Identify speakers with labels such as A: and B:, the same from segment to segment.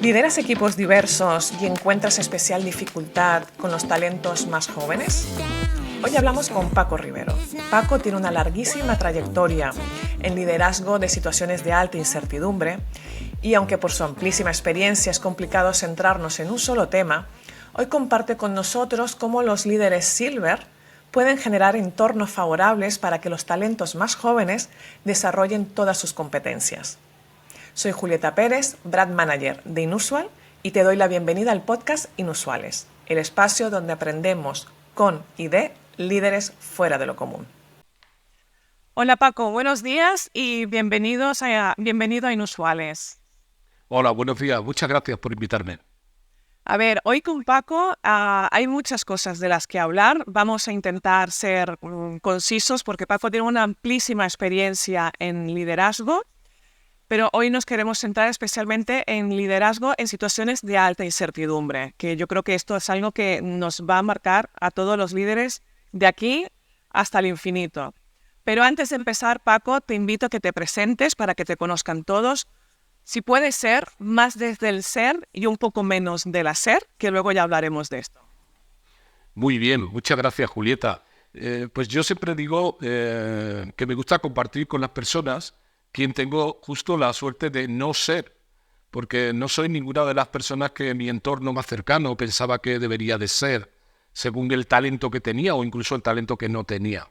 A: ¿Lideras equipos diversos y encuentras especial dificultad con los talentos más jóvenes? Hoy hablamos con Paco Rivero. Paco tiene una larguísima trayectoria en liderazgo de situaciones de alta incertidumbre y aunque por su amplísima experiencia es complicado centrarnos en un solo tema, hoy comparte con nosotros cómo los líderes Silver pueden generar entornos favorables para que los talentos más jóvenes desarrollen todas sus competencias. Soy Julieta Pérez, Brand Manager de Inusual, y te doy la bienvenida al podcast Inusuales, el espacio donde aprendemos con y de líderes fuera de lo común. Hola Paco, buenos días y bienvenido a Inusuales.
B: Hola, buenos días. Muchas gracias por invitarme.
A: A ver, hoy con Paco hay muchas cosas de las que hablar. Vamos a intentar ser concisos porque Paco tiene una amplísima experiencia en liderazgo. Pero hoy nos queremos centrar especialmente en liderazgo en situaciones de alta incertidumbre, que yo creo que esto es algo que nos va a marcar a todos los líderes de aquí hasta el infinito. Pero antes de empezar, Paco, te invito a que te presentes para que te conozcan todos. Si puede ser, más desde el ser y un poco menos del hacer, que luego ya hablaremos de esto.
B: Muy bien, muchas gracias, Julieta. Pues yo siempre digo que me gusta compartir con las personas quien tengo justo la suerte de no ser, porque no soy ninguna de las personas que mi entorno más cercano pensaba que debería de ser, según el talento que tenía o incluso el talento que no tenía.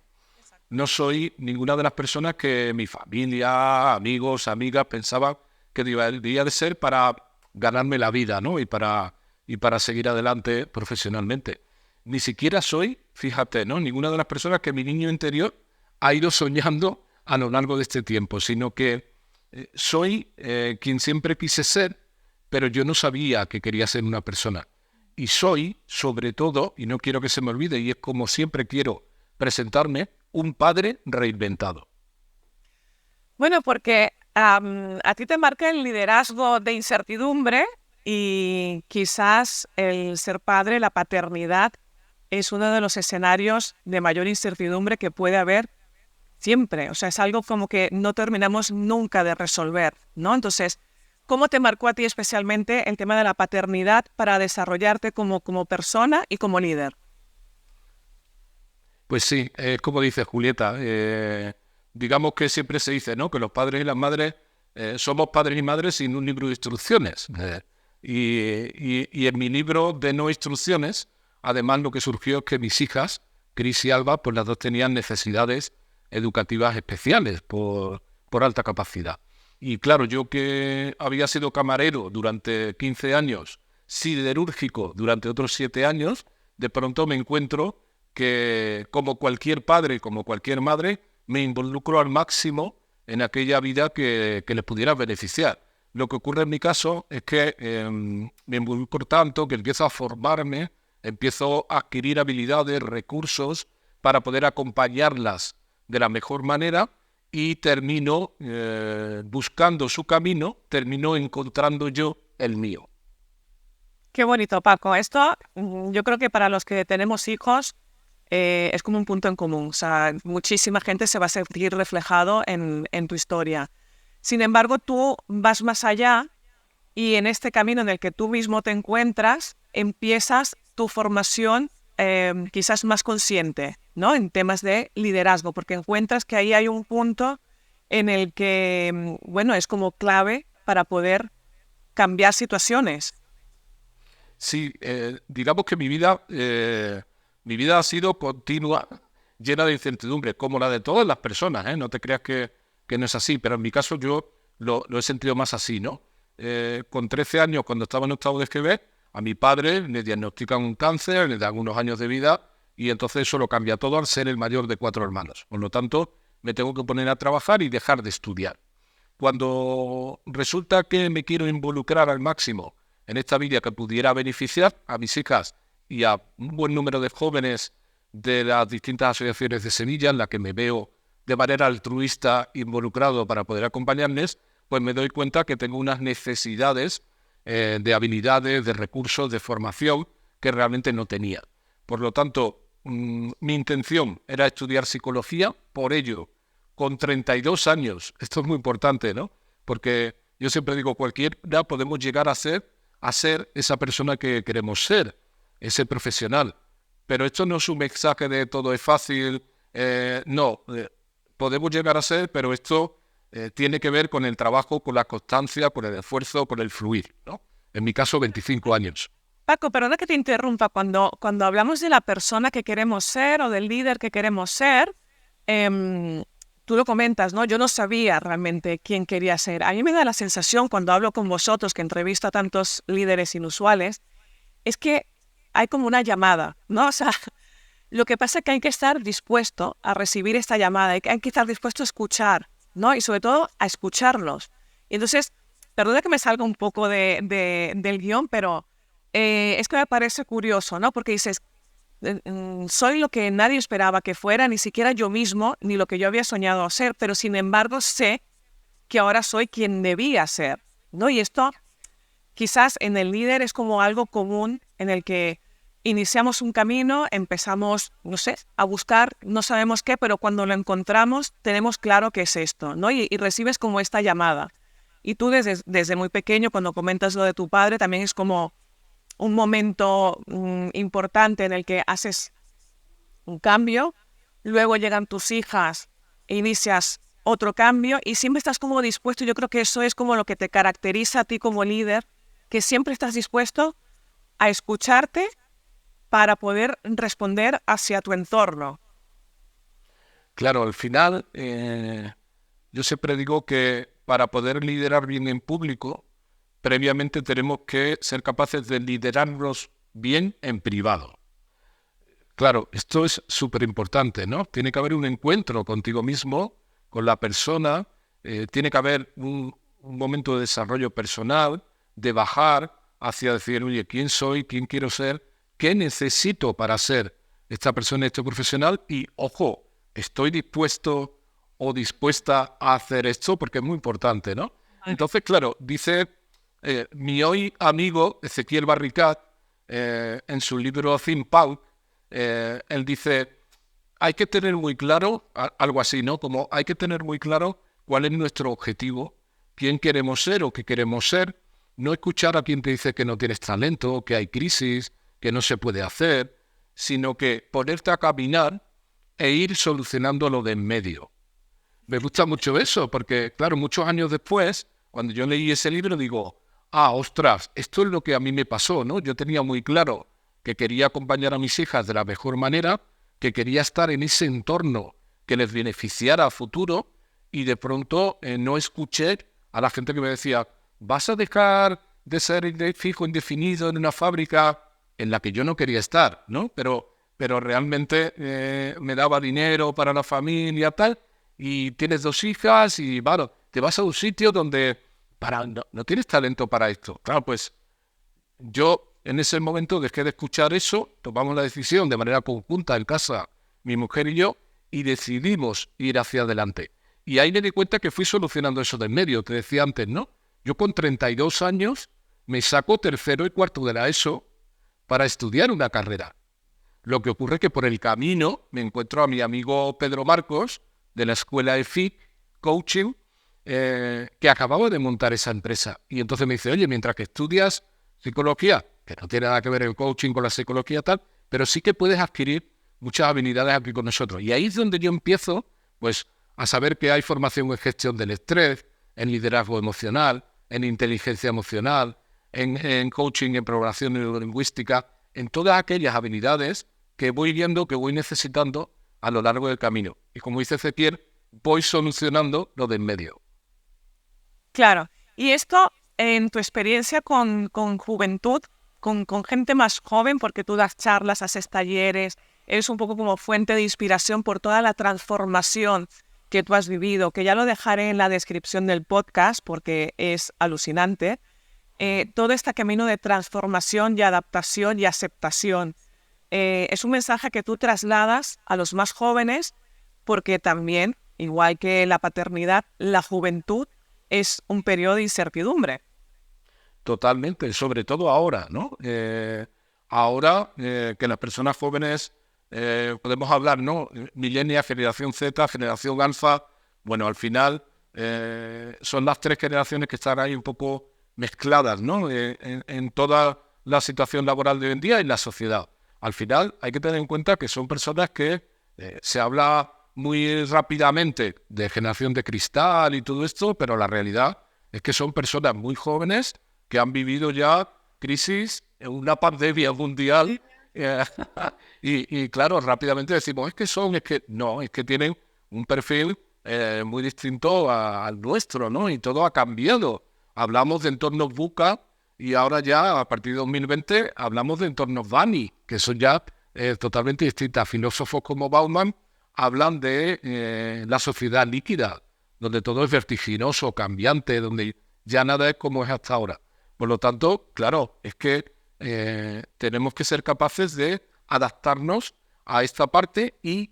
B: No soy ninguna de las personas que mi familia, amigos, amigas pensaban que debería de ser para ganarme la vida, ¿no? y para seguir adelante profesionalmente. Ni siquiera soy, fíjate, ¿no? Ninguna de las personas que mi niño interior ha ido soñando a lo largo de este tiempo, sino que soy quien siempre quise ser, pero yo no sabía que quería ser una persona. Y soy, sobre todo, y no quiero que se me olvide, y es como siempre quiero presentarme, un padre reinventado.
A: Bueno, porque a ti te marca el liderazgo de incertidumbre y quizás el ser padre, la paternidad, es uno de los escenarios de mayor incertidumbre que puede haber siempre. O sea, es algo como que no terminamos nunca de resolver, ¿no? Entonces, ¿cómo te marcó a ti especialmente el tema de la paternidad para desarrollarte como persona y como líder?
B: Pues sí, como dice Julieta, digamos que siempre se dice, ¿no?, que los padres y las madres somos padres y madres sin un libro de instrucciones. Y en mi libro de no instrucciones, además lo que surgió es que mis hijas, Cris y Alba, pues las dos tenían necesidades educativas especiales por alta capacidad. Y claro, yo que había sido camarero durante 15 años, siderúrgico durante otros 7 años, de pronto me encuentro que, como cualquier padre, como cualquier madre, me involucro al máximo en aquella vida que les pudiera beneficiar. Lo que ocurre en mi caso es que me involucro tanto que empiezo a formarme, empiezo a adquirir habilidades, recursos para poder acompañarlas de la mejor manera y termino buscando su camino, termino encontrando yo el mío.
A: Qué bonito, Paco. Esto yo creo que para los que tenemos hijos es como un punto en común. O sea, muchísima gente se va a sentir reflejado en tu historia. Sin embargo, tú vas más allá y en este camino en el que tú mismo te encuentras, empiezas tu formación quizás más consciente, ¿no? En temas de liderazgo, porque encuentras que ahí hay un punto en el que, bueno, es como clave para poder cambiar situaciones.
B: Sí, digamos que mi vida ha sido continua, llena de incertidumbre, como la de todas las personas, ¿eh? No te creas que no es así, pero en mi caso yo lo he sentido más así, ¿no? Con 13 años, cuando estaba en octavo de GB, a mi padre le diagnostican un cáncer, le dan unos años de vida y entonces eso lo cambia todo al ser el mayor de 4 hermanos. Por lo tanto, me tengo que poner a trabajar y dejar de estudiar. Cuando resulta que me quiero involucrar al máximo en esta vida que pudiera beneficiar a mis hijas y a un buen número de jóvenes de las distintas asociaciones de Sevilla, en la que me veo de manera altruista involucrado para poder acompañarles, pues me doy cuenta que tengo unas necesidades de habilidades, de recursos, de formación que realmente no tenía. Por lo tanto, mi intención era estudiar psicología, por ello, con 32 años, esto es muy importante, ¿no? Porque yo siempre digo, cualquiera podemos llegar a ser a ser esa persona que queremos ser, ese profesional. Pero esto no es un mensaje de todo es fácil, no. Podemos llegar a ser, pero esto tiene que ver con el trabajo, con la constancia, con el esfuerzo, con el fluir, ¿no? En mi caso, 25 años.
A: Paco, perdona que te interrumpa. Cuando hablamos de la persona que queremos ser o del líder que queremos ser, tú lo comentas, ¿no? Yo no sabía realmente quién quería ser. A mí me da la sensación cuando hablo con vosotros, que entrevisto a tantos líderes inusuales, es que hay como una llamada, ¿no? O sea, lo que pasa es que hay que estar dispuesto a recibir esta llamada, hay que estar dispuesto a escuchar, ¿no? Y sobre todo a escucharlos. Y entonces, perdona que me salga un poco del guión, pero es que me parece curioso, ¿no? Porque dices, soy lo que nadie esperaba que fuera, ni siquiera yo mismo, ni lo que yo había soñado ser, pero sin embargo sé que ahora soy quien debía ser, ¿no? Y esto quizás en el líder es como algo común en el que iniciamos un camino, empezamos, no sé, a buscar, no sabemos qué, pero cuando lo encontramos tenemos claro que es esto, ¿no? Y recibes como esta llamada. Y tú desde muy pequeño, cuando comentas lo de tu padre, también es como un momento importante en el que haces un cambio, luego llegan tus hijas e inicias otro cambio y siempre estás como dispuesto. Yo creo que eso es como lo que te caracteriza a ti como líder, que siempre estás dispuesto a escucharte para poder responder hacia tu entorno.
B: Claro, al final, yo siempre digo que para poder liderar bien en público, previamente tenemos que ser capaces de liderarnos bien en privado. Claro, esto es súper importante, ¿no? Tiene que haber un encuentro contigo mismo, con la persona, tiene que haber un momento de desarrollo personal, de bajar hacia decir, oye, ¿quién soy? ¿Quién quiero ser? ¿Qué necesito para ser esta persona, este profesional? Y, ojo, ¿estoy dispuesto o dispuesta a hacer esto? Porque es muy importante, ¿no? Entonces, claro, dice mi hoy amigo Ezequiel Barricat, en su libro Think Pulp, él dice, hay que tener muy claro, algo así, ¿no? Como hay que tener muy claro cuál es nuestro objetivo, quién queremos ser o qué queremos ser, no escuchar a quien te dice que no tienes talento, que hay crisis, que no se puede hacer, sino que ponerte a caminar e ir solucionando lo de en medio. Me gusta mucho eso, porque, claro, muchos años después, cuando yo leí ese libro, digo, ostras, esto es lo que a mí me pasó, ¿no? Yo tenía muy claro que quería acompañar a mis hijas de la mejor manera, que quería estar en ese entorno que les beneficiara a futuro, y de pronto no escuché a la gente que me decía, ¿vas a dejar de ser fijo indefinido en una fábrica en la que yo no quería estar, ¿no? Pero realmente me daba dinero para la familia, tal, y tienes 2 hijas y, bueno, te vas a un sitio donde no tienes talento para esto. Claro, pues yo en ese momento dejé de escuchar eso, tomamos la decisión de manera conjunta en casa, mi mujer y yo, y decidimos ir hacia adelante. Y ahí me di cuenta que fui solucionando eso de en medio, te decía antes, ¿no? Yo con 32 años me saco tercero y cuarto de la ESO para estudiar una carrera. Lo que ocurre es que por el camino me encuentro a mi amigo Pedro Marcos, de la escuela EFIC Coaching, que acababa de montar esa empresa. Y entonces me dice, oye, mientras que estudias psicología, que no tiene nada que ver el coaching con la psicología tal, pero sí que puedes adquirir muchas habilidades aquí con nosotros. Y ahí es donde yo empiezo, pues, a saber que hay formación en gestión del estrés, en liderazgo emocional, en inteligencia emocional, en coaching, en programación neurolingüística, en todas aquellas habilidades que voy viendo, que voy necesitando a lo largo del camino. Y como dice Ezequiel, voy solucionando lo de en medio.
A: Claro. Y esto, en tu experiencia con juventud, con gente más joven, porque tú das charlas, haces talleres, eres un poco como fuente de inspiración por toda la transformación que tú has vivido, que ya lo dejaré en la descripción del podcast porque es alucinante. Todo este camino de transformación y adaptación y aceptación. Es un mensaje que tú trasladas a los más jóvenes porque también, igual que la paternidad, la juventud es un periodo de incertidumbre.
B: Totalmente, sobre todo ahora, ¿no? Ahora que las personas jóvenes, podemos hablar, ¿no? Millennial, generación Z, generación alfa, bueno, al final son las 3 generaciones que están ahí un poco mezcladas, ¿no? En toda la situación laboral de hoy en día y en la sociedad. Al final hay que tener en cuenta que son personas que se habla muy rápidamente de generación de cristal y todo esto, pero la realidad es que son personas muy jóvenes que han vivido ya crisis, una pandemia mundial, y claro, rápidamente decimos, es que tienen un perfil muy distinto al nuestro, ¿no? Y todo ha cambiado. Hablamos de entornos VUCA y ahora ya, a partir de 2020, hablamos de entornos DANI, que son ya totalmente distintas. Filósofos como Bauman hablan de la sociedad líquida, donde todo es vertiginoso, cambiante, donde ya nada es como es hasta ahora. Por lo tanto, claro, es que tenemos que ser capaces de adaptarnos a esta parte y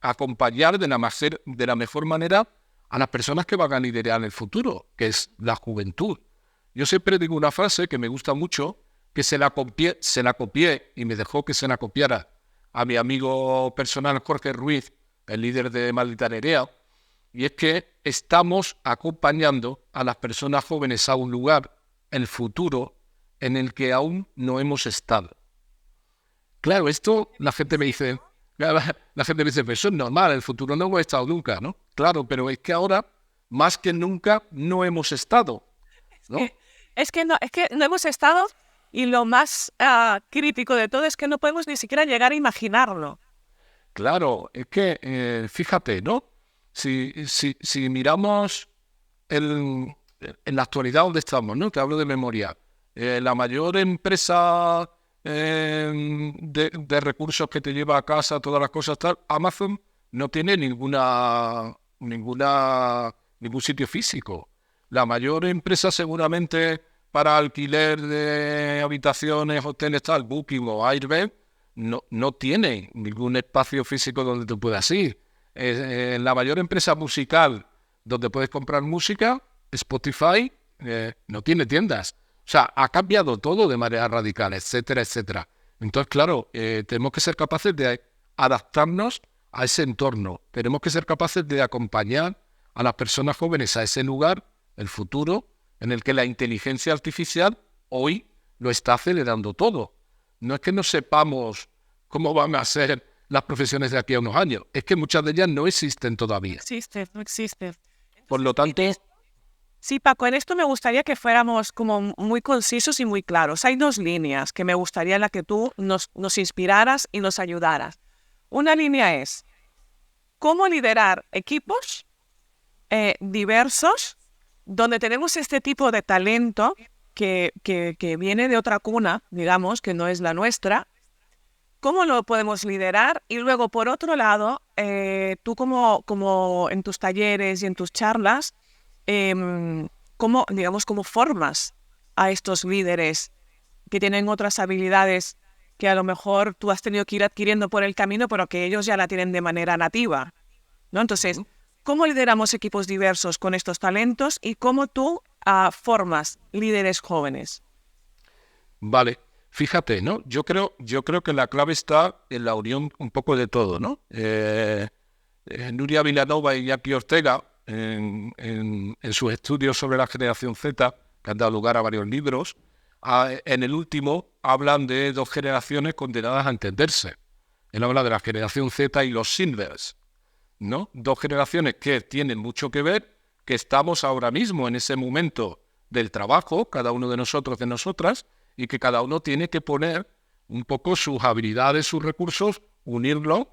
B: acompañar de la mejor manera a las personas que van a liderar en el futuro, que es la juventud. Yo siempre digo una frase que me gusta mucho, que se la copié y me dejó que se la copiara a mi amigo personal Jorge Ruiz, el líder de Maldita Nerea, y es que estamos acompañando a las personas jóvenes a un lugar, el futuro, en el que aún no hemos estado. Claro, esto la gente me dice, pero eso es normal, el futuro no hemos estado nunca, ¿no? Claro, pero es que ahora, más que nunca, no hemos estado, ¿no?
C: Es que no hemos estado, y lo más crítico de todo es que no podemos ni siquiera llegar a imaginarlo.
B: Claro, es que, fíjate, ¿no? Si miramos en la actualidad donde estamos, ¿no? Te hablo de memoria. La mayor empresa de recursos que te lleva a casa, todas las cosas tal, Amazon no tiene ningún sitio físico. La mayor empresa seguramente para alquiler de habitaciones, hoteles tal, Booking o Airbnb, no tiene ningún espacio físico donde tú puedas ir. La mayor empresa musical donde puedes comprar música, Spotify, no tiene tiendas. O sea, ha cambiado todo de manera radical, etcétera, etcétera. Entonces, claro, tenemos que ser capaces de adaptarnos a ese entorno. Tenemos que ser capaces de acompañar a las personas jóvenes a ese lugar, el futuro, en el que la inteligencia artificial hoy lo está acelerando todo. No es que no sepamos cómo van a ser las profesiones de aquí a unos años, es que muchas de ellas no existen todavía.
C: No existe.
B: Por lo tanto...
C: Sí, Paco, en esto me gustaría que fuéramos como muy concisos y muy claros. Hay dos líneas que me gustaría en las que tú nos inspiraras y nos ayudaras. Una línea es cómo liderar equipos diversos, donde tenemos este tipo de talento que viene de otra cuna, digamos, que no es la nuestra. ¿Cómo lo podemos liderar? Y luego, por otro lado, tú como en tus talleres y en tus charlas, ¿cómo formas a estos líderes que tienen otras habilidades que a lo mejor tú has tenido que ir adquiriendo por el camino, pero que ellos ya la tienen de manera nativa, ¿no? Entonces, ¿cómo lideramos equipos diversos con estos talentos y cómo tú formas líderes jóvenes?
B: Vale, fíjate, ¿no? Yo creo que la clave está en la unión un poco de todo, ¿no? Nuria Vilanova y Jackie Ortega, en sus estudios sobre la generación Z, que han dado lugar a varios libros, en el último hablan de dos generaciones condenadas a entenderse. Él habla de la generación Z y los Silvers, ¿no? Dos generaciones que tienen mucho que ver, que estamos ahora mismo en ese momento del trabajo, cada uno de nosotros, de nosotras, y que cada uno tiene que poner un poco sus habilidades, sus recursos, unirlo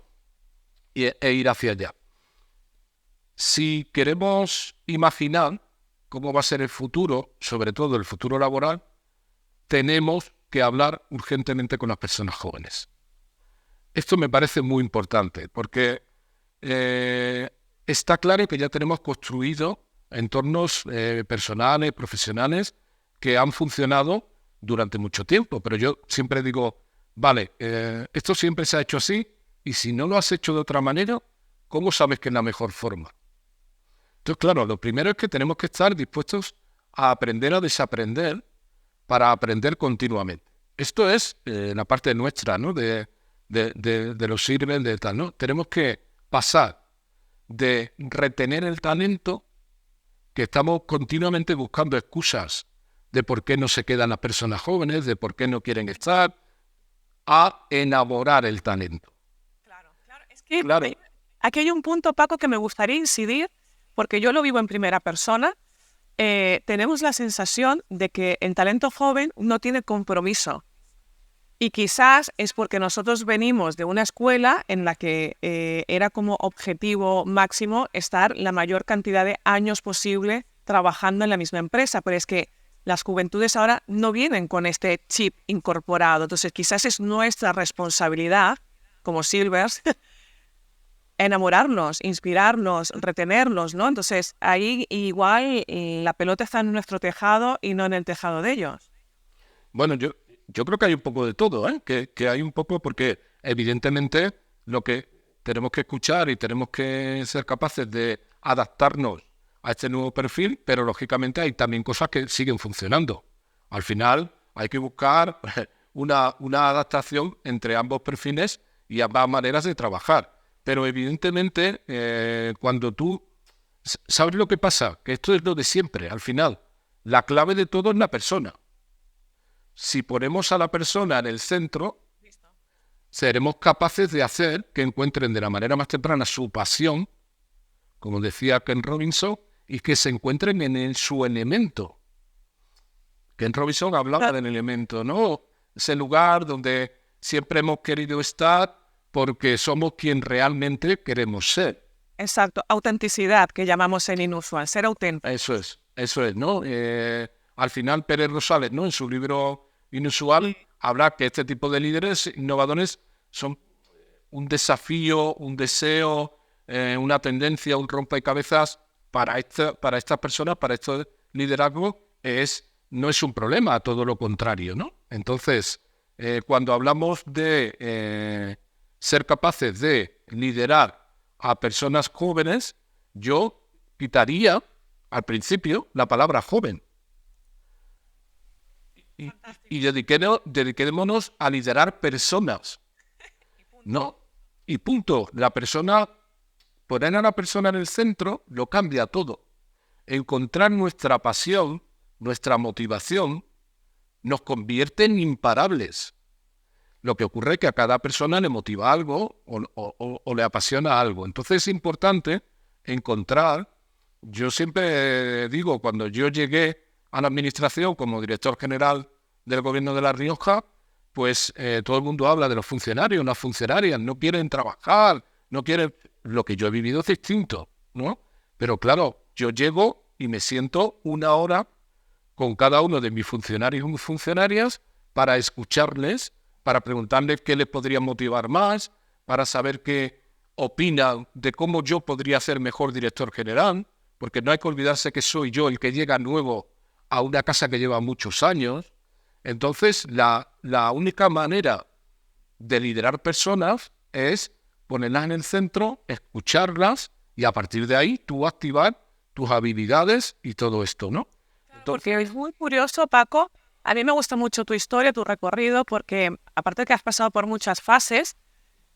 B: e ir hacia allá. Si queremos imaginar cómo va a ser el futuro, sobre todo el futuro laboral, tenemos que hablar urgentemente con las personas jóvenes. Esto me parece muy importante porque está claro que ya tenemos construido entornos personales, profesionales, que han funcionado durante mucho tiempo, pero yo siempre digo, vale, esto siempre se ha hecho así, y si no lo has hecho de otra manera, ¿cómo sabes que es la mejor forma? Entonces, claro, lo primero es que tenemos que estar dispuestos a aprender a desaprender para aprender continuamente. Esto es la parte nuestra, ¿no? De los sirven de tal, ¿no? Tenemos que pasar de retener el talento que estamos continuamente buscando excusas de por qué no se quedan las personas jóvenes, de por qué no quieren estar, a enamorar el talento.
C: Claro, claro. Es que
B: Claro.
C: aquí hay un punto, Paco, que me gustaría incidir, porque yo lo vivo en primera persona. Tenemos la sensación de que el talento joven no tiene compromiso. Y quizás es porque nosotros venimos de una escuela en la que era como objetivo máximo estar la mayor cantidad de años posible trabajando en la misma empresa. Pero es que las juventudes ahora no vienen con este chip incorporado. Entonces quizás es nuestra responsabilidad como Silvers enamorarnos, inspirarnos, retenerlos, ¿no? Entonces ahí igual la pelota está en nuestro tejado y no en el tejado de ellos.
B: Bueno, yo creo que hay un poco de todo, ¿eh? Que hay un poco porque evidentemente lo que tenemos que escuchar y tenemos que ser capaces de adaptarnos a este nuevo perfil, pero lógicamente hay también cosas que siguen funcionando. Al final hay que buscar una adaptación entre ambos perfiles y ambas maneras de trabajar. Pero evidentemente cuando tú... ¿Sabes lo que pasa? Que esto es lo de siempre, al final. La clave de todo es la persona. Si ponemos a la persona en el centro, seremos capaces de hacer que encuentren de la manera más temprana su pasión, como decía Ken Robinson, y que se encuentren en su elemento. Ken Robinson hablaba del elemento, ¿no? Ese lugar donde siempre hemos querido estar porque somos quien realmente queremos ser.
C: Exacto, autenticidad, que llamamos en Inusual, ser auténtico.
B: Eso es, ¿no? Al final Pérez Rosales, ¿no? En su libro Inusual, habla que este tipo de líderes innovadores son un desafío, un deseo, una tendencia, un rompecabezas para estas personas, para estos liderazgos, no es un problema, todo lo contrario, ¿no? Entonces, cuando hablamos de ser capaces de liderar a personas jóvenes, yo quitaría al principio la palabra joven y dediquémonos a liderar personas, ¿no? Y punto. Poner a la persona en el centro lo cambia todo. Encontrar nuestra pasión, nuestra motivación, nos convierte en imparables. Lo que ocurre es que a cada persona le motiva algo o le apasiona algo. Entonces es importante encontrar, yo siempre digo, cuando yo llegué a la administración como director general del gobierno de La Rioja, pues todo el mundo habla de los funcionarios, las funcionarias, no quieren trabajar, no quieren... Lo que yo he vivido es distinto, ¿no? Pero claro, yo llego y me siento una hora con cada uno de mis funcionarios y funcionarias para escucharles, para preguntarles qué les podría motivar más, para saber qué opinan de cómo yo podría ser mejor director general, porque no hay que olvidarse que soy yo el que llega nuevo a una casa que lleva muchos años. Entonces, la única manera de liderar personas es ponerlas en el centro, escucharlas y a partir de ahí tú activar tus habilidades y todo esto, ¿no?
C: Porque es muy curioso, Paco. A mí me gusta mucho tu historia, tu recorrido, porque aparte de que has pasado por muchas fases,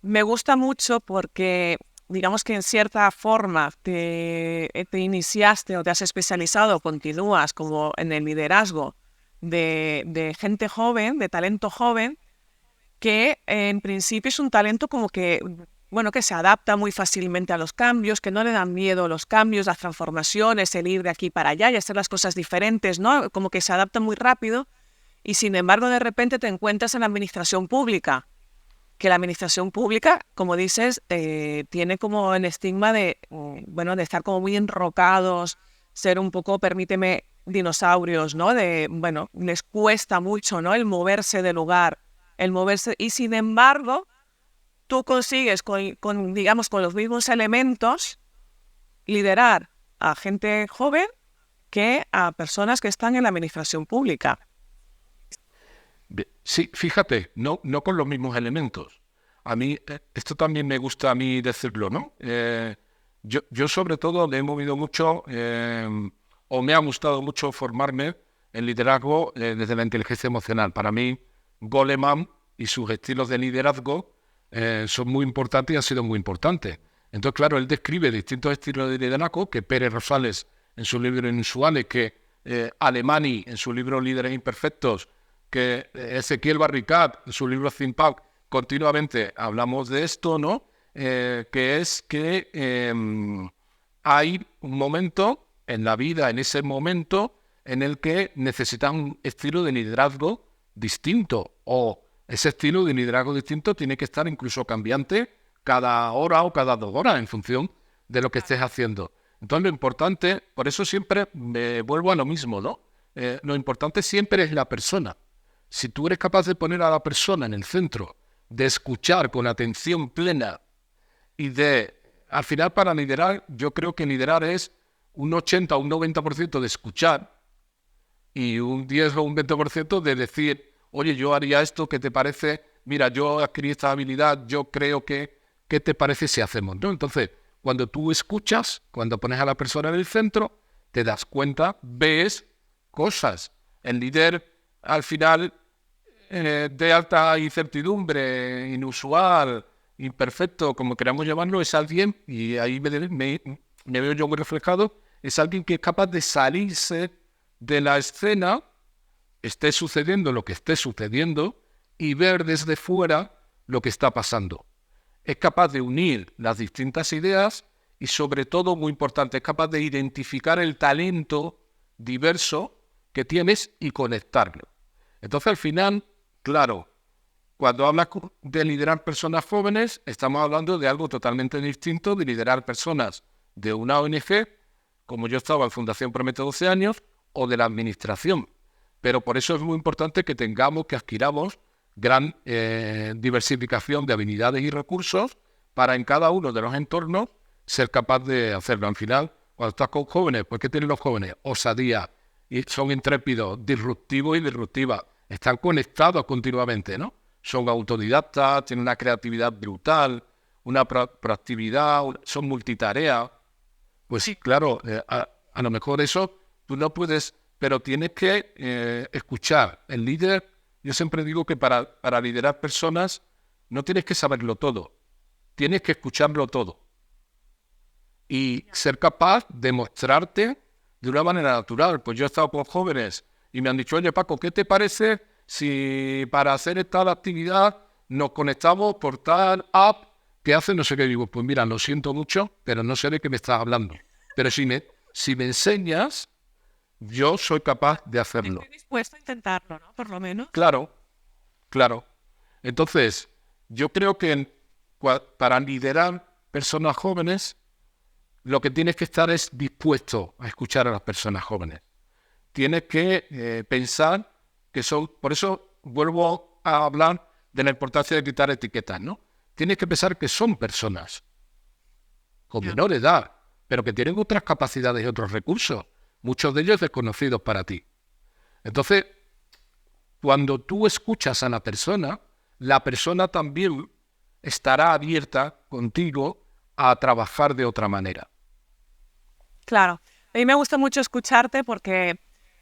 C: me gusta mucho porque, digamos que en cierta forma te iniciaste o te has especializado, continúas como en el liderazgo de gente joven, de talento joven, que en principio es un talento como que, bueno, que se adapta muy fácilmente a los cambios, que no le dan miedo los cambios, las transformaciones, el ir de aquí para allá y hacer las cosas diferentes, ¿no? Como que se adapta muy rápido y sin embargo de repente te encuentras en la administración pública, que la administración pública, como dices, tiene como el estigma de, bueno, de estar como muy enrocados, ser un poco, permíteme, dinosaurios, ¿no? De, bueno, les cuesta mucho, ¿no? El moverse de lugar, el moverse, y sin embargo, tú consigues digamos, con los mismos elementos, liderar a gente joven que a personas que están en la administración pública.
B: Sí, fíjate, no con los mismos elementos. A mí, esto también me gusta a mí decirlo, ¿no? Yo sobre todo le he movido mucho, o me ha gustado mucho formarme en liderazgo desde la inteligencia emocional. Para mí, Goleman y sus estilos de liderazgo son muy importantes y han sido muy importantes. Entonces, claro, él describe distintos estilos de liderazgo que Pérez Rosales en su libro Inusuales, que Alemany en su libro Líderes Imperfectos, que Ezequiel Barricat en su libro Think Punk, continuamente hablamos de esto, ¿no? Que es que hay un momento en la vida, en ese momento, en el que necesitas un estilo de liderazgo distinto, o ese estilo de liderazgo distinto tiene que estar incluso cambiante cada hora o cada 2 horas en función de lo que estés haciendo. Entonces lo importante, por eso siempre me vuelvo a lo mismo, ¿no? Lo importante siempre es la persona. Si tú eres capaz de poner a la persona en el centro, de escuchar con atención plena y al final para liderar, yo creo que liderar es un 80 o un 90% de escuchar y un 10 o un 20% de decir, oye, yo haría esto, ¿qué te parece? Mira, yo adquirí esta habilidad, yo creo que, ¿qué te parece si hacemos? ¿No? Entonces, cuando tú escuchas, cuando pones a la persona en el centro, te das cuenta, ves cosas. El líder, al final, de alta incertidumbre, inusual, imperfecto, como queramos llamarlo, es alguien, y ahí me veo yo muy reflejado, es alguien que es capaz de salirse de la escena, esté sucediendo lo que esté sucediendo, y ver desde fuera lo que está pasando. Es capaz de unir las distintas ideas y, sobre todo, muy importante, es capaz de identificar el talento diverso que tienes y conectarlo. Entonces, al final, claro, cuando hablas de liderar personas jóvenes, estamos hablando de algo totalmente distinto de liderar personas de una ONG, como yo estaba en Fundación Prometeo 12 años, o de la administración. Pero por eso es muy importante que adquiramos gran diversificación de habilidades y recursos para en cada uno de los entornos ser capaz de hacerlo. Al final, cuando estás con jóvenes, pues ¿qué tienen los jóvenes? Osadía, y son intrépidos, disruptivos y disruptivas. Están conectados continuamente, ¿no? Son autodidactas, tienen una creatividad brutal, una proactividad, son multitarea. Pues sí, claro, a lo mejor eso tú no puedes, pero tienes que escuchar. El líder, yo siempre digo que para liderar personas no tienes que saberlo todo, tienes que escucharlo todo y ser capaz de mostrarte de una manera natural. Pues yo he estado con jóvenes y me han dicho, oye Paco, ¿qué te parece si para hacer esta actividad nos conectamos por tal app que hace no sé qué? Digo, pues mira, lo siento mucho, pero no sé de qué me estás hablando. Pero si me enseñas, yo soy capaz de hacerlo.
C: Estoy dispuesto a intentarlo, ¿no? Por lo menos.
B: Claro, claro. Entonces, yo creo que para liderar personas jóvenes, lo que tienes que estar es dispuesto a escuchar a las personas jóvenes. Tienes que pensar que son... Por eso vuelvo a hablar de la importancia de quitar etiquetas, ¿no? Tienes que pensar que son personas con menor edad, pero que tienen otras capacidades y otros recursos, muchos de ellos desconocidos para ti. Entonces, cuando tú escuchas a la persona también estará abierta contigo a trabajar de otra manera.
C: Claro. A mí me gusta mucho escucharte porque,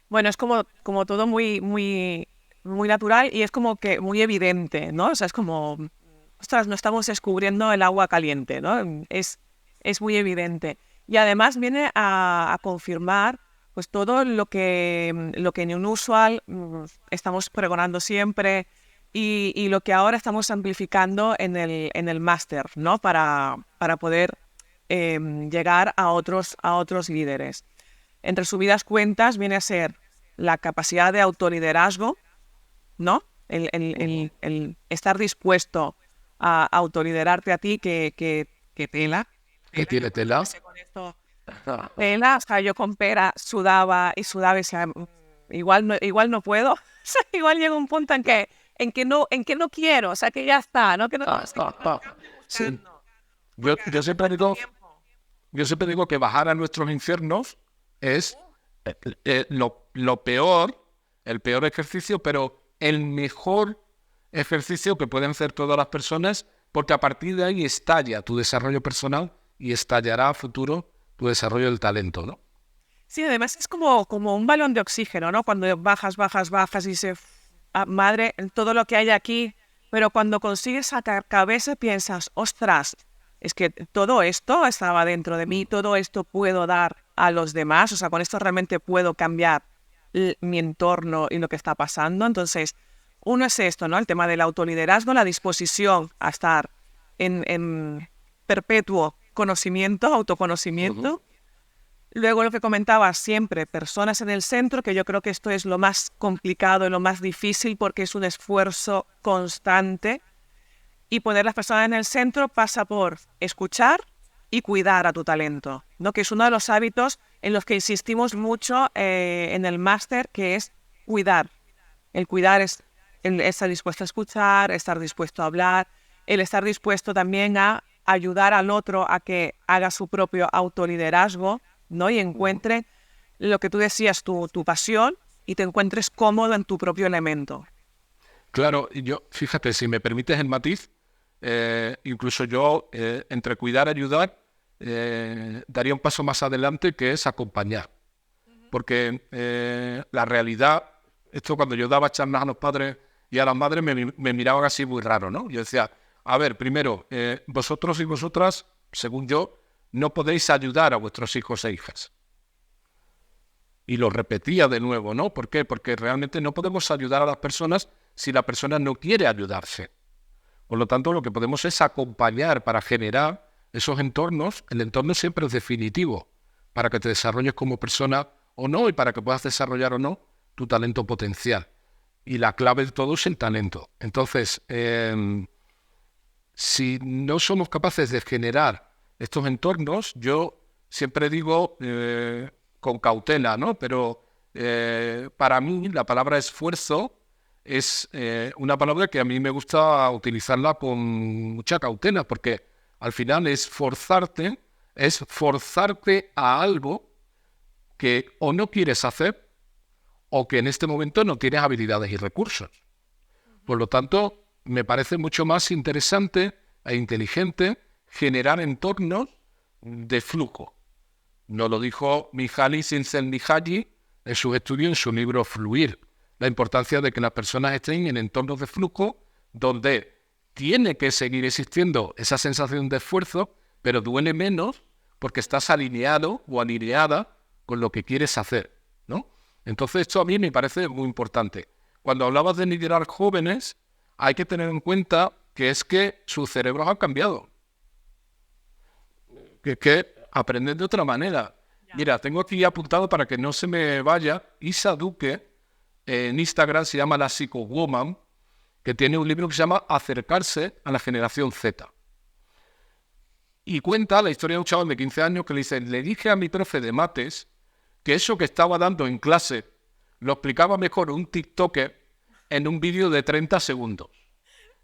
C: bueno, es como todo muy, muy, muy natural y es como que muy evidente, ¿no? O sea, es como, ostras, no estamos descubriendo el agua caliente, ¿no? Es muy evidente. Y además viene a confirmar pues todo lo que en Inusual estamos pregonando siempre y lo que ahora estamos amplificando en el máster, ¿no? Para poder llegar a otros líderes. Entre subidas cuentas viene a ser la capacidad de autoliderazgo, ¿no? El estar dispuesto a autoliderarte a ti, que tela.
B: ¿Qué tiene tela?
C: Con esto, tela, o sea, yo con pera sudaba y decía, igual no puedo. O sea, igual llega un punto en que no quiero, o sea, que ya está, ¿no? Que no,
B: sí. Yo siempre digo que bajar a nuestros infiernos es lo peor, el peor ejercicio, pero el mejor ejercicio que pueden hacer todas las personas, porque a partir de ahí estalla tu desarrollo personal y estallará a futuro tu desarrollo del talento, ¿no?
C: Sí, además es como un balón de oxígeno, ¿no? Cuando bajas y dices, madre, todo lo que hay aquí, pero cuando consigues sacar cabeza piensas, ostras, es que todo esto estaba dentro de mí, todo esto puedo dar a los demás, o sea, con esto realmente puedo cambiar mi entorno y lo que está pasando. Entonces, uno es esto, ¿no? El tema del autoliderazgo, la disposición a estar en perpetuo conocimiento, autoconocimiento. Luego lo que comentaba siempre, personas en el centro, que yo creo que esto es lo más complicado y lo más difícil porque es un esfuerzo constante. Y poner las personas en el centro pasa por escuchar y cuidar a tu talento, ¿no? Que es uno de los hábitos en los que insistimos mucho en el máster, que es cuidar. El cuidar es el estar dispuesto a escuchar, estar dispuesto a hablar, el estar dispuesto también a ayudar al otro a que haga su propio autoliderazgo, ¿no? Y encuentre lo que tú decías, tu pasión, y te encuentres cómodo en tu propio elemento.
B: Claro, y yo, fíjate, si me permites el matiz, incluso yo, entre cuidar y ayudar, daría un paso más adelante, que es acompañar. Porque la realidad, esto cuando yo daba charlas a los padres y a las madres me miraban así muy raro, ¿no? Yo decía, a ver, primero, vosotros y vosotras, según yo, no podéis ayudar a vuestros hijos e hijas. Y lo repetía de nuevo, ¿no? ¿Por qué? Porque realmente no podemos ayudar a las personas si la persona no quiere ayudarse. Por lo tanto, lo que podemos es acompañar para generar esos entornos. El entorno siempre es definitivo para que te desarrolles como persona o no, y para que puedas desarrollar o no tu talento potencial. Y la clave de todo es el talento. Entonces, si no somos capaces de generar estos entornos, yo siempre digo con cautela, ¿no? Pero para mí la palabra esfuerzo es una palabra que a mí me gusta utilizarla con mucha cautela, porque al final es forzarte a algo que o no quieres hacer o que en este momento no tienes habilidades y recursos. Por lo tanto, me parece mucho más interesante e inteligente generar entornos de flujo. Nos lo dijo Mihaly Csikszentmihalyi en sus estudios, en su libro Fluir. La importancia de que las personas estén en entornos de flujo donde tiene que seguir existiendo esa sensación de esfuerzo, pero duele menos porque estás alineado o alineada con lo que quieres hacer, ¿no? Entonces esto a mí me parece muy importante. Cuando hablabas de liderar jóvenes, hay que tener en cuenta que es que sus cerebros han cambiado. Que aprenden de otra manera. Mira, tengo aquí apuntado para que no se me vaya, Isa Duque, en Instagram se llama la Psychowoman, que tiene un libro que se llama Acercarse a la generación Z. Y cuenta la historia de un chaval de 15 años que le dice, le dije a mi profe de mates que eso que estaba dando en clase lo explicaba mejor un TikToker en un vídeo de 30 segundos.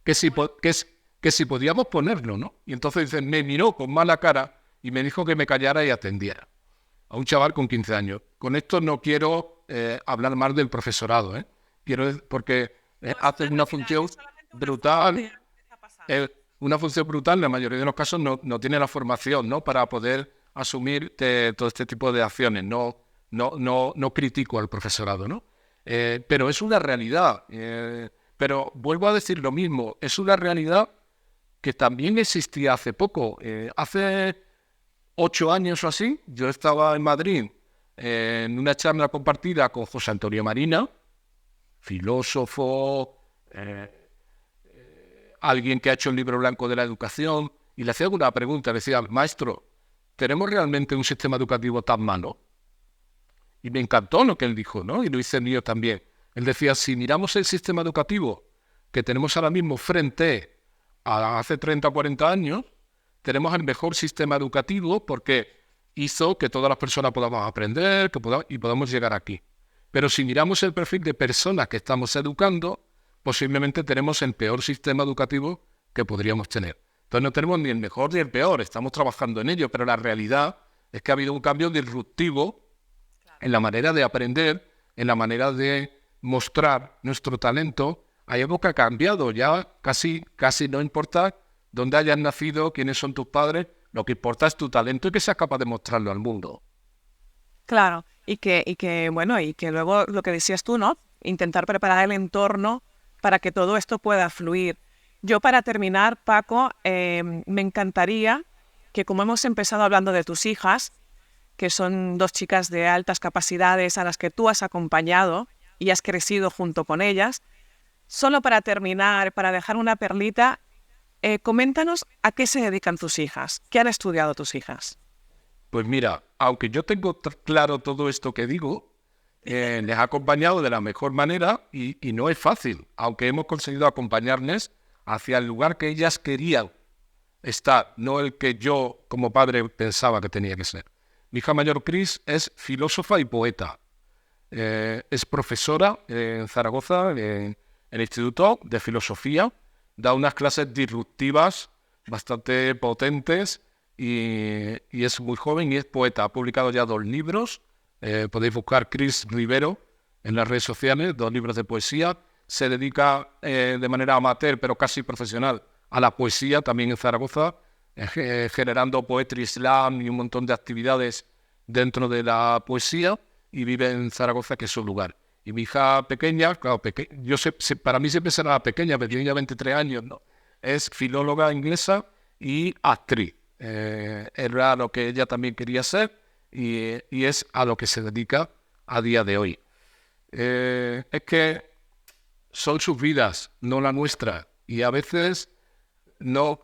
B: Que si podíamos ponerlo, ¿no? Y entonces dice, me miró con mala cara y me dijo que me callara y atendiera. A un chaval con 15 años. Con esto no quiero hablar más del profesorado, ¿eh? Porque hacen una función brutal. Una función brutal, en la mayoría de los casos no tiene la formación, ¿no? Para poder asumir todo este tipo de acciones. No critico al profesorado, ¿no? Pero es una realidad. Pero vuelvo a decir lo mismo. Es una realidad que también existía hace poco. Hace 8 años o así, yo estaba en Madrid en una charla compartida con José Antonio Marina, filósofo, alguien que ha hecho el libro blanco de la educación, y le hacía una pregunta, le decía, maestro, ¿tenemos realmente un sistema educativo tan malo? Y me encantó lo que él dijo, ¿no? Y lo hice mío también. Él decía, si miramos el sistema educativo que tenemos ahora mismo frente a hace 30 o 40 años, tenemos el mejor sistema educativo porque hizo que todas las personas podamos aprender y podamos llegar aquí. Pero si miramos el perfil de personas que estamos educando, posiblemente tenemos el peor sistema educativo que podríamos tener. Entonces no tenemos ni el mejor ni el peor, estamos trabajando en ello, pero la realidad es que ha habido un cambio disruptivo en la manera de aprender, en la manera de mostrar nuestro talento. Hay algo que ha cambiado, ya casi no importa dónde hayas nacido, quiénes son tus padres, lo que importa es tu talento y que seas capaz de mostrarlo al mundo.
C: Claro, y que luego lo que decías tú, ¿no? Intentar preparar el entorno para que todo esto pueda fluir. Yo, para terminar, Paco, me encantaría que como hemos empezado hablando de tus hijas, que son 2 chicas de altas capacidades a las que tú has acompañado y has crecido junto con ellas, solo para terminar, para dejar una perlita, coméntanos a qué se dedican tus hijas, qué han estudiado tus hijas.
B: Pues mira, aunque yo tengo claro todo esto que digo, les he acompañado de la mejor manera y no es fácil, aunque hemos conseguido acompañarles hacia el lugar que ellas querían estar, no el que yo como padre pensaba que tenía que ser. Mi hija mayor, Cris, es filósofa y poeta. Es profesora en Zaragoza, en el Instituto de Filosofía. Da unas clases disruptivas bastante potentes y es muy joven y es poeta. Ha publicado ya 2 libros. Podéis buscar Cris Rivero en las redes sociales, 2 libros de poesía. Se dedica de manera amateur, pero casi profesional, a la poesía, también en Zaragoza, generando poetry slam y un montón de actividades dentro de la poesía, y vive en Zaragoza, que es su lugar. Y mi hija pequeña, claro, para mí siempre será pequeña, pero tiene ya 23 años, ¿no? Es filóloga inglesa y actriz. Era lo que ella también quería ser y es a lo que se dedica a día de hoy. Es que son sus vidas, no la nuestra, y a veces no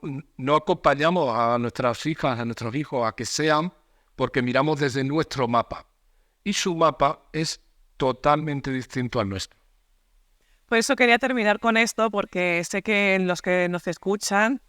B: acompañamos a nuestras hijas, a nuestros hijos, a que sean, porque miramos desde nuestro mapa. Y su mapa es totalmente distinto al nuestro.
C: Por eso quería terminar con esto, porque sé que los que nos escuchan,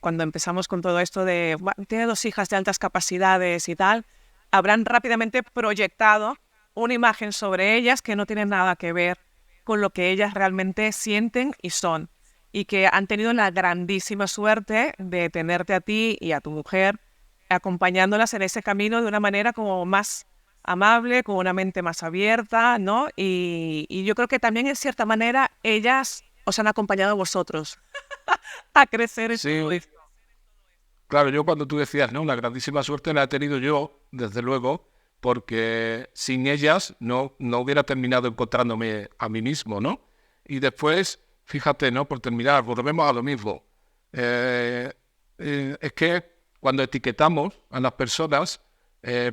C: cuando empezamos con todo esto de tiene 2 hijas de altas capacidades y tal, habrán rápidamente proyectado una imagen sobre ellas que no tiene nada que ver con lo que ellas realmente sienten y son, y que han tenido la grandísima suerte de tenerte a ti y a tu mujer acompañándolas en ese camino de una manera como más amable, con una mente más abierta, ¿no? Y yo creo que también, en cierta manera, ellas os han acompañado a vosotros a crecer en todo esto.
B: Claro, yo cuando tú decías, ¿no? La grandísima suerte la he tenido yo, desde luego, porque sin ellas no hubiera terminado encontrándome a mí mismo, ¿no? Y después, fíjate, ¿no? Por terminar, volvemos a lo mismo. Es que cuando etiquetamos a las personas,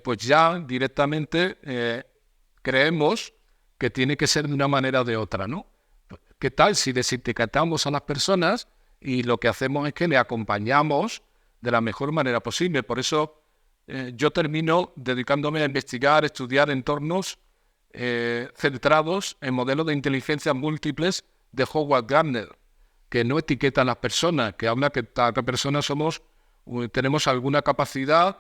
B: pues ya directamente creemos que tiene que ser de una manera o de otra, ¿no? ¿Qué tal si desetiquetamos a las personas y lo que hacemos es que le acompañamos de la mejor manera posible? Por eso yo termino dedicándome a investigar, estudiar entornos centrados en modelos de inteligencia múltiples de Howard Gardner, que no etiquetan a las personas, que habla que cada persona tenemos alguna capacidad,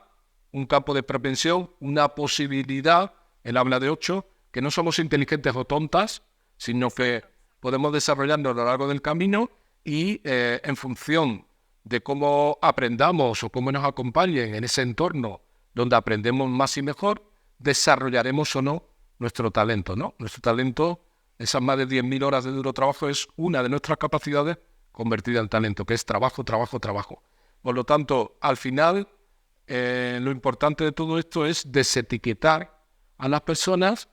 B: un campo de propensión, una posibilidad. Él habla de 8, que no somos inteligentes o tontas, sino que podemos desarrollarnos a lo largo del camino y en función de cómo aprendamos o cómo nos acompañen en ese entorno donde aprendemos más y mejor, desarrollaremos o no nuestro talento, ¿no? Nuestro talento, esas más de 10.000 horas de duro trabajo, es una de nuestras capacidades convertida en talento, que es trabajo, trabajo, trabajo. Por lo tanto, al final, lo importante de todo esto es desetiquetar a las personas,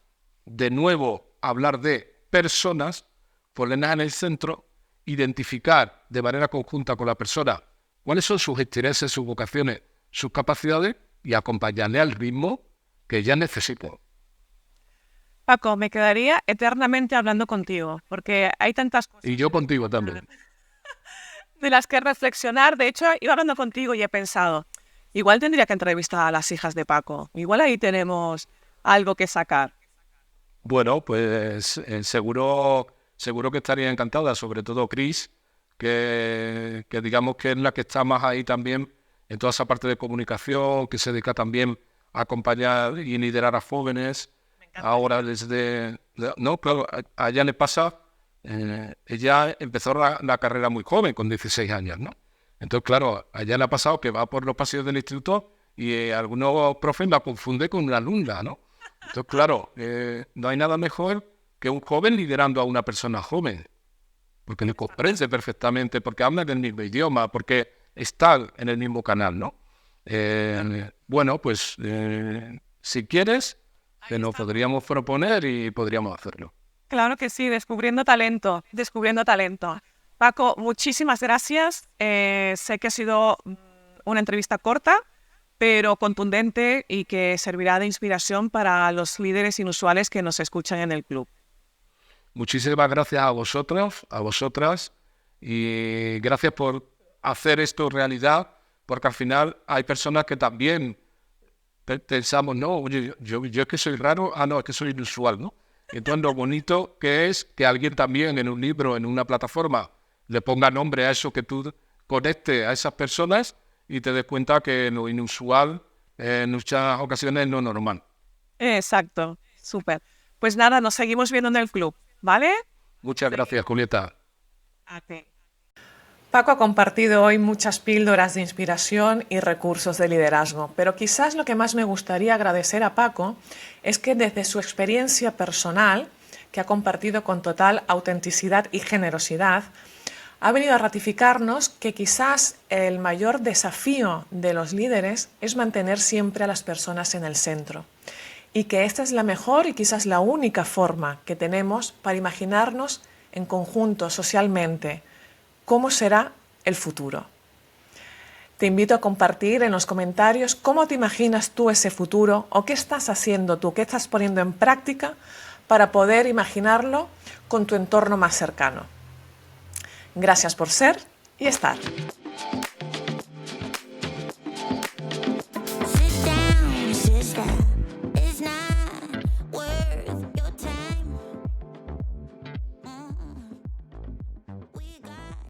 B: de nuevo hablar de personas, ponerlas en el centro, identificar de manera conjunta con la persona cuáles son sus intereses, sus vocaciones, sus capacidades y acompañarle al ritmo que ella necesita.
C: Paco, me quedaría eternamente hablando contigo, porque hay tantas cosas.
B: Y yo contigo también.
C: De las que reflexionar. De hecho, iba hablando contigo y he pensado, igual tendría que entrevistar a las hijas de Paco. Igual ahí tenemos algo que sacar.
B: Bueno, pues seguro que estaría encantada, sobre todo Cris, que digamos que es la que está más ahí también en toda esa parte de comunicación, que se dedica también a acompañar y liderar a jóvenes. Ahora no, claro, a ella le pasa, ella empezó la carrera muy joven, con 16 años, ¿no? Entonces, claro, a ella le ha pasado que va por los pasillos del instituto y algunos profes la confunden con una alumna, ¿no? Entonces, claro, no hay nada mejor que un joven liderando a una persona joven, porque le comprende perfectamente, porque hablan el mismo idioma, porque están en el mismo canal, ¿no? Bueno, pues si quieres, que nos podríamos proponer y podríamos hacerlo.
C: Claro que sí, descubriendo talento, descubriendo talento. Paco, muchísimas gracias. Sé que ha sido una entrevista corta, pero contundente y que servirá de inspiración para los líderes inusuales que nos escuchan en el club.
B: Muchísimas gracias a vosotros, a vosotras, y gracias por hacer esto realidad, porque al final hay personas que también pensamos, no, oye, yo es que soy raro, no, es que soy inusual, ¿no? Entonces lo bonito que es que alguien también en un libro, en una plataforma, le ponga nombre a eso, que tú conectes a esas personas y te des cuenta que lo inusual en muchas ocasiones es lo normal.
C: Exacto, súper. Pues nada, nos seguimos viendo en el club, ¿vale?
B: Muchas gracias, Julieta.
C: A ti.
A: Paco ha compartido hoy muchas píldoras de inspiración y recursos de liderazgo, pero quizás lo que más me gustaría agradecer a Paco es que desde su experiencia personal, que ha compartido con total autenticidad y generosidad, ha venido a ratificarnos que quizás el mayor desafío de los líderes es mantener siempre a las personas en el centro y que esta es la mejor y quizás la única forma que tenemos para imaginarnos en conjunto, socialmente, cómo será el futuro. Te invito a compartir en los comentarios cómo te imaginas tú ese futuro o qué estás haciendo tú, qué estás poniendo en práctica para poder imaginarlo con tu entorno más cercano. Gracias por ser y estar.